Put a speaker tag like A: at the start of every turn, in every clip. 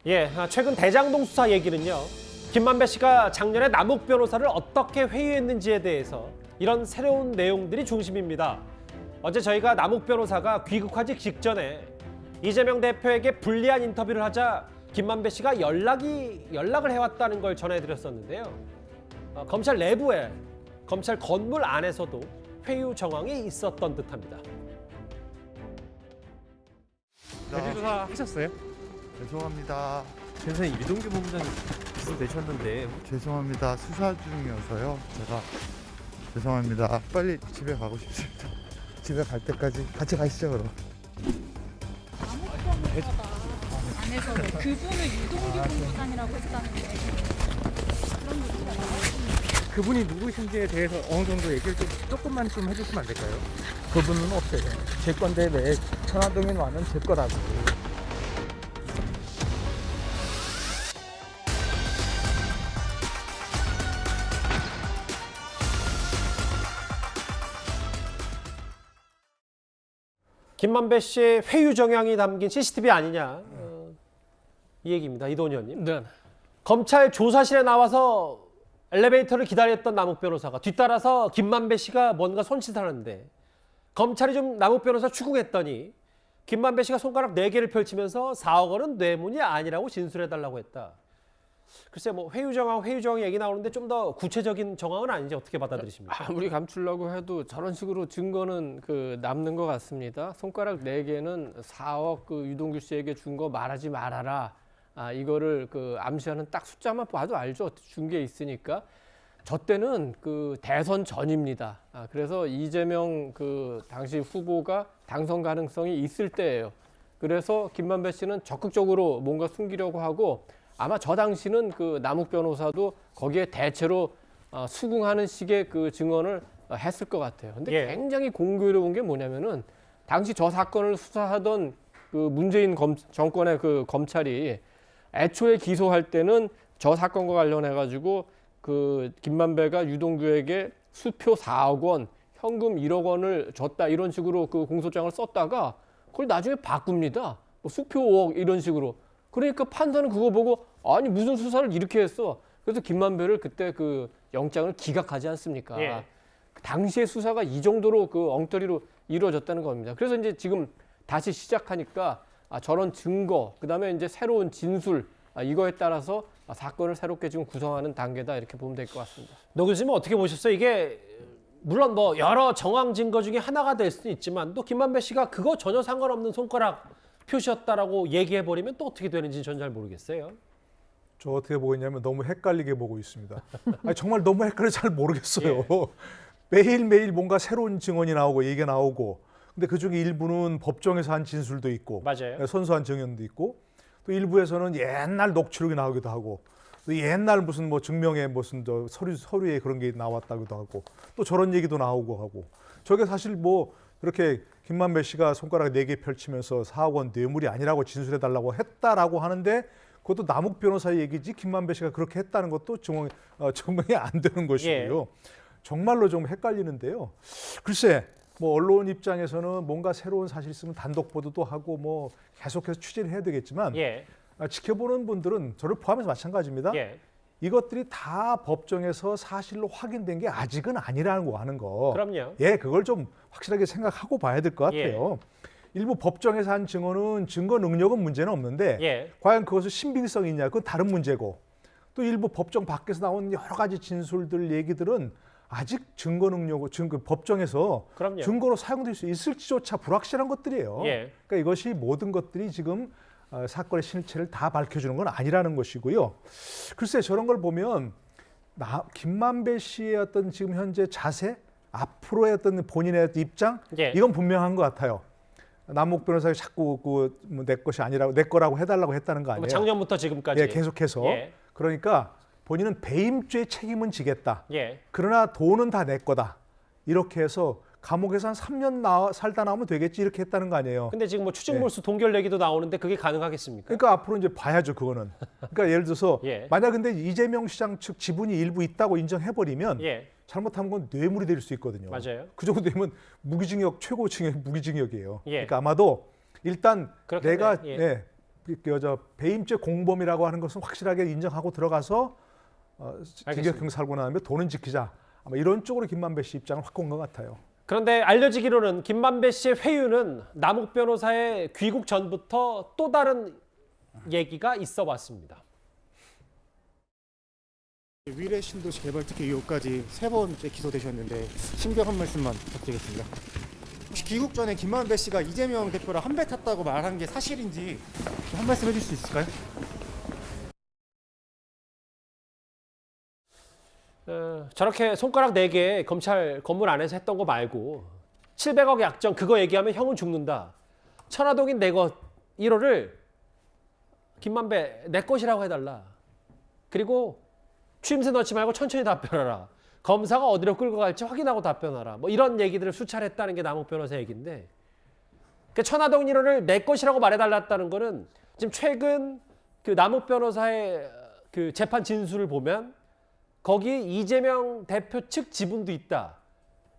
A: 예, 최근 대장동 수사 얘기는요. 김만배 씨가 작년에 남욱 변호사를 어떻게 회유했는지에 대해서 이런 새로운 내용들이 중심입니다. 어제 저희가 남욱 변호사가 귀국하기 직전에 이재명 대표에게 불리한 인터뷰를 하자 김만배 씨가 연락을 해왔다는 걸 전해드렸었는데요. 검찰 내부에, 검찰 건물 안에서도 회유 정황이 있었던 듯합니다.
B: 대리조사 하셨어요?
C: 죄송합니다.
B: 변호사님 유동규 본부장님 기소되셨는데
C: 죄송합니다. 수사 중이어서요. 제가 죄송합니다. 빨리 집에 가고 싶습니다. 집에 갈 때까지 같이 가시죠 그럼.
D: 안에서 그분을 유동규 본부장이라고 했다는데 그런 얘기가 나왔습니다.
B: 그분이 누구신지에 대해서 어느 정도 얘기를 조금만 좀 해주시면 안 될까요?
E: 그분은 없어요. 제 건데 왜 천화동인 와는 제 거라고.
A: 김만배 씨의 회유 정황이 담긴 CCTV 아니냐. 이 얘기입니다. 이도훈 의원님.
B: 네.
A: 검찰 조사실에 나와서 엘리베이터를 기다렸던 남욱 변호사가 뒤따라서 김만배 씨가 뭔가 손짓하는데 검찰이 좀 남욱 변호사 추궁했더니 김만배 씨가 손가락 4개를 펼치면서 4억 원은 뇌물이 아니라고 진술해달라고 했다. 글쎄 뭐 회유 정황 얘기 나오는데 좀 더 구체적인 정황은 아닌지 어떻게 받아들이십니까?
F: 아무리 감추려고 해도 저런 식으로 증거는 남는 것 같습니다. 손가락 4개는 4억 유동규 씨에게 준 거 말하지 말아라. 이거를 암시하는 딱 숫자만 봐도 알죠. 준 게 있으니까. 저 때는 대선 전입니다. 그래서 이재명 당시 후보가 당선 가능성이 있을 때예요. 그래서 김만배 씨는 적극적으로 뭔가 숨기려고 하고 아마 저 당시는 남욱 변호사도 거기에 대체로 수긍하는 식의 증언을 했을 것 같아요. 근데
A: 예.
F: 굉장히 공교로운 게 뭐냐면은 당시 저 사건을 수사하던 문재인 정권의 검찰이 애초에 기소할 때는 저 사건과 관련해 가지고 김만배가 유동규에게 수표 4억 원, 현금 1억 원을 줬다 이런 식으로 공소장을 썼다가 그걸 나중에 바꿉니다. 뭐 수표 5억 이런 식으로. 그러니까 판사는 그거 보고 아니 무슨 수사를 이렇게 했어. 그래서 김만배를 그때 영장을 기각하지 않습니까?
A: 예.
F: 당시의 수사가 이 정도로 엉터리로 이루어졌다는 겁니다. 그래서 이제 지금 다시 시작하니까 저런 증거, 그다음에 이제 새로운 진술 이거에 따라서 사건을 새롭게 지금 구성하는 단계다 이렇게 보면 될 것 같습니다.
A: 노 교수님은 어떻게 보셨어요? 이게 물론 뭐 여러 정황 증거 중에 하나가 될 수는 있지만 또 김만배 씨가 그거 전혀 상관없는 손가락 표시였다라고 얘기해버리면 또 어떻게 되는지 전 잘 모르겠어요.
G: 저 어떻게 보고 있냐면 너무 헷갈리게 보고 있습니다. 아니, 정말 너무 헷갈려서 잘 모르겠어요. 매일매일 뭔가 새로운 증언이 나오고 얘기가 나오고 근데 그중에 일부는 법정에서 한 진술도 있고
A: 맞아요.
G: 선수한 증언도 있고 또 일부에서는 옛날 녹취록이 나오기도 하고 또 옛날 무슨 뭐 증명에 무슨 서류에 그런 게 나왔다기도 하고 또 저런 얘기도 나오고 하고 저게 사실 뭐 그렇게 김만배 씨가 손가락 4개 펼치면서 4억 원 뇌물이 아니라고 진술해달라고 했다라고 하는데 그것도 남욱 변호사의 얘기지 김만배 씨가 그렇게 했다는 것도 증명이 안 되는 것이고요.
A: 예.
G: 정말로 좀 헷갈리는데요. 글쎄 뭐 언론 입장에서는 뭔가 새로운 사실 있으면 단독 보도도 하고 뭐 계속해서 취재를 해야 되겠지만
A: 예.
G: 지켜보는 분들은 저를 포함해서 마찬가지입니다.
A: 예.
G: 이것들이 다 법정에서 사실로 확인된 게 아직은 아니라고 하는 거.
A: 그럼요.
G: 예, 그걸 좀 확실하게 생각하고 봐야 될 것 같아요. 일부 법정에서 한 증언은 증거 능력은 문제는 없는데
A: 예.
G: 과연 그것을 신빙성이 있냐 그건 다른 문제고 또 일부 법정 밖에서 나온 여러 가지 진술들 얘기들은 아직 증거 능력을 법정에서
A: 그럼요.
G: 증거로 사용될 수 있을지조차 불확실한 것들이에요.
A: 예.
G: 그러니까 이것이 모든 것들이 지금 사건의 실체를 다 밝혀주는 건 아니라는 것이고요. 글쎄 저런 걸 보면 김만배 씨의 어떤 지금 현재 자세, 앞으로의 어떤 본인의 입장
A: 예.
G: 이건 분명한 것 같아요. 남욱 변호사가 자꾸 내 것이 아니라고 내 거라고 해달라고 했다는 거 아니에요?
A: 작년부터 지금까지.
G: 예, 계속해서.
A: 예.
G: 그러니까 본인은 배임죄 책임은 지겠다.
A: 예.
G: 그러나 돈은 다 내 거다. 이렇게 해서 감옥에서 한 3년 살다 나오면 되겠지 이렇게 했다는 거 아니에요.
A: 근데 지금 뭐 추징몰수 동결 얘기도 나오는데 그게 가능하겠습니까?
G: 그러니까 앞으로 이제 봐야죠 그거는. 그러니까 예를 들어서
A: 예.
G: 만약 근데 이재명 시장 측 지분이 일부 있다고 인정해버리면
A: 예.
G: 잘못하면 건 뇌물이 될 수 있거든요.
A: 맞아요.
G: 그 정도 되면 무기징역 최고층의 무기징역이에요.
A: 예.
G: 그러니까 아마도 일단
A: 그렇겠네요.
G: 내가
A: 예.
G: 배임죄 공범이라고 하는 것은 확실하게 인정하고 들어가서 징역형 살고 나면 돈은 지키자. 아마 이런 쪽으로 김만배 씨 입장을 바꾼 것 같아요.
A: 그런데 알려지기로는 김만배 씨의 회유는 남욱 변호사의 귀국 전부터 또 다른 얘기가 있어 왔습니다.
H: 위례 신도시 개발특혜 의혹까지 3번째 기소되셨는데 신병 한 말씀만 부탁드리겠습니다. 혹시 귀국 전에 김만배 씨가 이재명 대표랑 한 배 탔다고 말한 게 사실인지 한 말씀 해줄 수 있을까요?
A: 저렇게 손가락 4개 검찰 건물 안에서 했던 거 말고 700억 약정 그거 얘기하면 형은 죽는다. 천화동인 내 것 1호를 김만배 내 것이라고 해달라. 그리고 추임새 넣지 말고 천천히 답변하라. 검사가 어디로 끌고 갈지 확인하고 답변하라. 뭐 이런 얘기들을 수차례 했다는 게 남욱 변호사 얘기인데 그 천화동 1호를 내 것이라고 말해달랐다는 거는 지금 최근 그 남욱 변호사의 그 재판 진술을 보면 거기 이재명 대표 측 지분도 있다.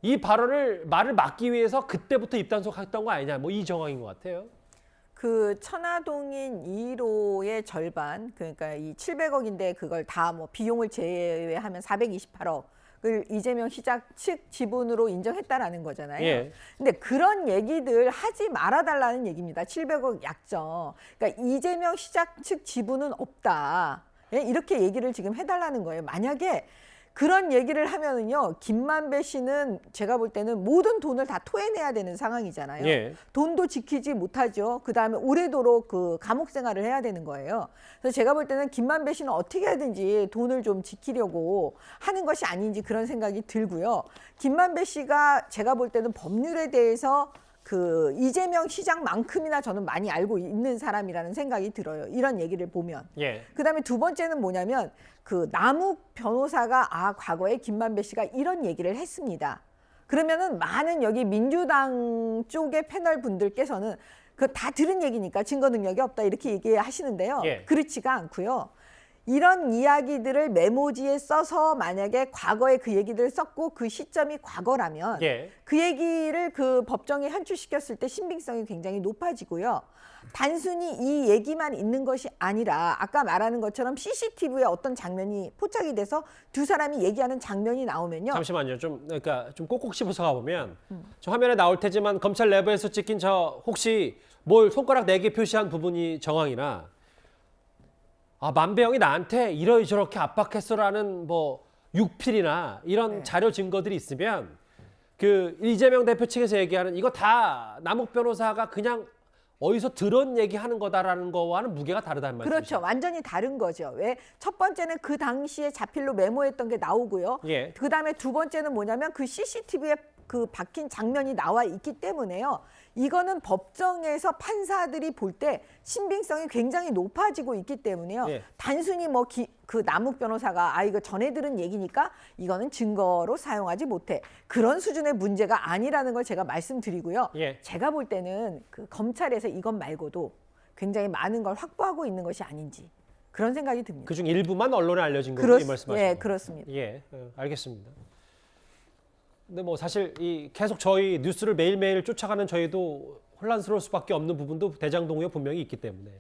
A: 이 말을 막기 위해서 그때부터 입단속했던 거 아니냐. 뭐 이 정황인 것 같아요.
I: 그 천화동인 2호의 절반, 그러니까 이 700억인데 그걸 다 뭐 비용을 제외하면 428억을 이재명 시장 측 지분으로 인정했다라는 거잖아요.
A: 예.
I: 근데 그런 얘기들 하지 말아달라는 얘기입니다. 700억 약정. 그러니까 이재명 시장 측 지분은 없다. 예? 이렇게 얘기를 지금 해달라는 거예요. 만약에 그런 얘기를 하면은요, 김만배 씨는 제가 볼 때는 모든 돈을 다 토해내야 되는 상황이잖아요.
A: 예.
I: 돈도 지키지 못하죠. 그 다음에 오래도록 그 감옥 생활을 해야 되는 거예요. 그래서 제가 볼 때는 김만배 씨는 어떻게 하든지 돈을 좀 지키려고 하는 것이 아닌지 그런 생각이 들고요. 김만배 씨가 제가 볼 때는 법률에 대해서 그 이재명 시장만큼이나 저는 많이 알고 있는 사람이라는 생각이 들어요. 이런 얘기를 보면.
A: 예.
I: 그다음에 두 번째는 뭐냐면 그 남욱 변호사가 과거에 김만배 씨가 이런 얘기를 했습니다. 그러면은 많은 여기 민주당 쪽의 패널 분들께서는 그 다 들은 얘기니까 증거 능력이 없다 이렇게 얘기하시는데요.
A: 예.
I: 그렇지가 않고요. 이런 이야기들을 메모지에 써서 만약에 과거에 그 얘기들을 썼고 그 시점이 과거라면
A: 예.
I: 그 얘기를 그 법정에 현출시켰을 때 신빙성이 굉장히 높아지고요. 단순히 이 얘기만 있는 것이 아니라 아까 말하는 것처럼 CCTV에 어떤 장면이 포착이 돼서 두 사람이 얘기하는 장면이 나오면요.
A: 잠시만요. 그러니까 좀 꼭꼭 씹어서 가보면 저 화면에 나올 테지만 검찰 내부에서 찍힌 저 혹시 뭘 손가락 4개 표시한 부분이 정황이나 만배영이 나한테 이러저렇게 압박했어라는 뭐 육필이나 이런 자료 증거들이 있으면 그 이재명 대표 측에서 얘기하는 이거 다 남욱 변호사가 그냥 어디서 들은 얘기하는 거다라는 거와는 무게가 다르다는 말씀이죠.
I: 그렇죠. 완전히 다른 거죠. 왜? 첫 번째는 그 당시에 자필로 메모했던 게 나오고요.
A: 예.
I: 그다음에 두 번째는 뭐냐면 그 CCTV에 그 박힌 장면이 나와 있기 때문에요. 이거는 법정에서 판사들이 볼 때 신빙성이 굉장히 높아지고 있기 때문에요.
A: 예.
I: 단순히 뭐 그 남욱 변호사가 이거 전에 들은 얘기니까 이거는 증거로 사용하지 못해. 그런 수준의 문제가 아니라는 걸 제가 말씀드리고요.
A: 예.
I: 제가 볼 때는 그 검찰에서 이것 말고도 굉장히 많은 걸 확보하고 있는 것이 아닌지 그런 생각이 듭니다.
A: 그중 일부만 언론에 알려진 거고 이 말씀하시는
I: 예,
A: 거.
I: 그렇습니다.
A: 예, 알겠습니다. 근데 뭐 사실 이 계속 저희 뉴스를 매일매일 쫓아가는 저희도 혼란스러울 수밖에 없는 부분도 대장동에 분명히 있기 때문에